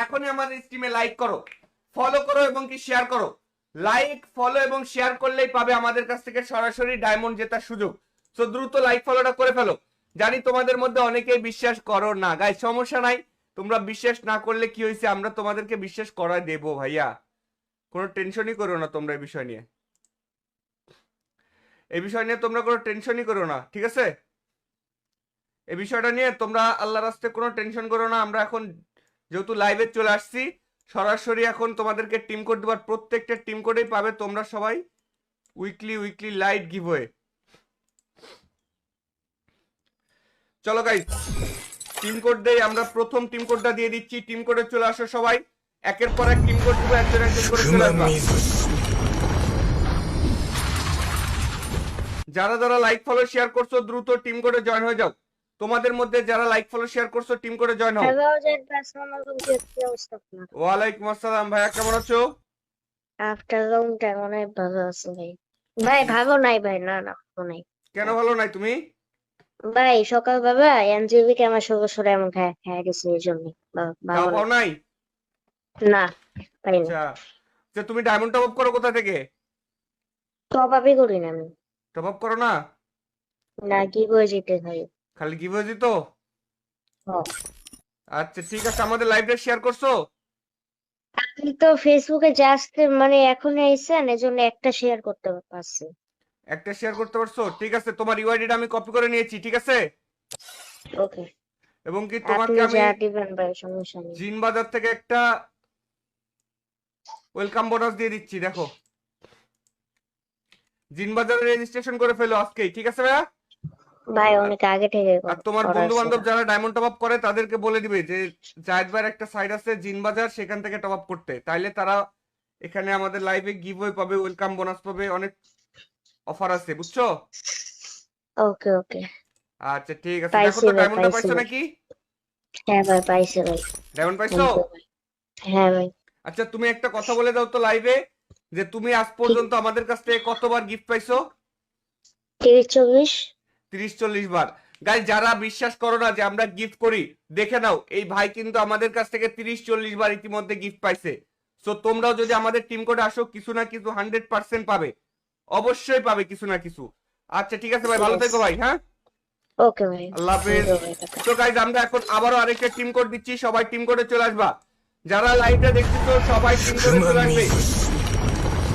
এখনই আমাদের স্ট্রিমে লাইক করো, ফলো করো এবং কি শেয়ার করো। লাইক ফলো এবং শেয়ার করলেই পাবে আমাদের কাছ থেকে সরাসরি ডায়মন্ড জেতার সুযোগ। তো দ্রুত লাইক ফলোটা করে ফেলো। জানি তোমাদের মধ্যে অনেকেই বিশ্বাস করো না, গাইস সমস্যা নাই, তোমরা বিশ্বাস না করলে কি হয়েছে, আমরা তোমাদেরকে বিশ্বাস করায় দেবো ভাইয়া, কোনো টেনশনই করো না তোমরা এই বিষয় নিয়ে। এই বিষয় নিয়ে তোমরা কোনো টেনশনই করো না, ঠিক আছে? এই বিষয়টা নিয়ে তোমরা আল্লাহর রাস্তায় কোনো টেনশন করো না। আমরা এখন যেহেতু লাইভে চলে আসছি, সরাসরি এখন তোমাদেরকে টিম কোড দেবার, প্রত্যেকটা টিম কোডেই পাবে তোমরা সবাই উইকলি লাইট গিভওয়ে। চলো গাইস টিম কোড দেই, আমরা প্রথম টিম কোডটা দিয়ে দিচ্ছি। টিম কোডে চলে আসো সবাই, একের পর এক টিম কোড দিব, একজন একজন করে চলে আসবা। যারা যারা লাইক ফলো শেয়ার করছো দ্রুত টিম কোডে জয়েন হয়ে যাও। তোমাদের মধ্যে যারা লাইক ফলো শেয়ার করছো টিম কোডে জয়েন হও। হ্যালো জেড আসসালামু আলাইকুম, কি অবস্থা আপনার? ওয়ালাইকুম আসসালাম ভাইয়া, কেমন আছো? আফটার লং টাইম অনেক ভালো আছি ভাই। ভাই ভালো নাই ভাই, না না ভালো নাই। কেন ভালো নাই তুমি? ভাই সকালবেলা এনজিবি কে আমার সদস্যরা এমন খায় গেছে, এই জন্য তাও ভালো পাও নাই। নাই? না পাই না। আচ্ছা আচ্ছা, তুমি ডায়মন্ড টপ আপ করো কোথা থেকে? টপ আপই করি না আমি। টপ আপ করো না? না কি করে জিতে খাই। খালি গিভওয়ে দিত? হ। আচ্ছা ঠিক আছে, আমাদের লাইভটা শেয়ার করছো? আপনি তো ফেসবুকে জাস্ট মানে এখন এসেছেন, এজন্য একটা শেয়ার করতে পারছি। একটা শেয়ার করতে পারছো? ঠিক আছে, তোমার ইউআইডিটা আমি কপি করে নিয়েছি, ঠিক আছে? ওকে, এবং কি তোমাকে আপনি আমি যা দিবেন ভাই সমস্যা নেই। জিন বাজার থেকে একটা ওয়েলকাম বোনাস দিয়ে দিচ্ছি, দেখো। জিন বাজারে রেজিস্ট্রেশন করে ফেলো আজকেই, ঠিক আছে ভাইয়া? ভাই অনেক আগে থেকে আর তোমার করা বন্ধু আছে। বান্ধব যারা ডায়মন্ড টপ আপ করে তাদেরকে বলে দিবে যে জায়েদ ভাইয়ের একটা সাইট আছে জিন বাজার, সেখান থেকে টপ আপ করতে, তাইলে তারা এখানে আমাদের লাইভে গিভওয়ে পাবে, ওয়েলকাম বোনাস পাবে, অনেক অফার আছে, বুঝছো? ওকে ওকে, আচ্ছা ঠিক আছে, দেখো পাইছি তো ভাই ডায়মন্ডটা পাইছি পাইছো ভাই। নাকি? হ্যাঁ ভাই পাইছি ভাই। ডায়মন্ড পাইছো? থ্যাংক ইউ ভাই। হ্যাঁ ভাই। আচ্ছা তুমি একটা কথা বলে দাও তো লাইভে, যে তুমি আজ ঠিক, পর্যন্ত আমাদের কাছ থেকে কতবার গিফট পাইছো? 30-40। 30-40 বার। গাইস যারা বিশ্বাস করো না যে আমরা গিফট করি, দেখে নাও এই ভাই কিন্তু আমাদের কাছ থেকে 30-40 বার ইতিমধ্যে গিফট পাইছে। সো তোমরাও যদি আমাদের টিম কোডে আসো, কিছু না কিছু 100% পাবে, অবশ্যই পাবে কিছু না কিছু। আচ্ছা ঠিক আছে ভাই, ভালো Yes. থেকো ভাই, হ্যাঁ, ওকে ভাই। আল্লাহ থ্যাংক হাফেজ। ইউ ভাই, টাটা। তো গাইস আমরা এখন আবারও আরেকটা টিম কোড দিচ্ছি, সবাই টিম কোডে চলে আসবা। যারা লাইভটা দেখতেছো সবাই টিম কোডে চলে আসবে।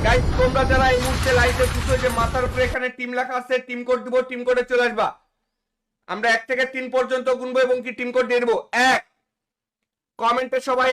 গাইস তোমরা যারা এই মুহূর্তে লাইভে দেখতেছো, যে মাথার উপরে এখানে টিম লেখা আছে, টিম কোড দিব, টিম কোডে চলে আসবা। আমরা 1 থেকে 3 পর্যন্ত গুনবো এবং কি টিম কোড দিয়ে দেবো। 1, কমেন্টে সবাই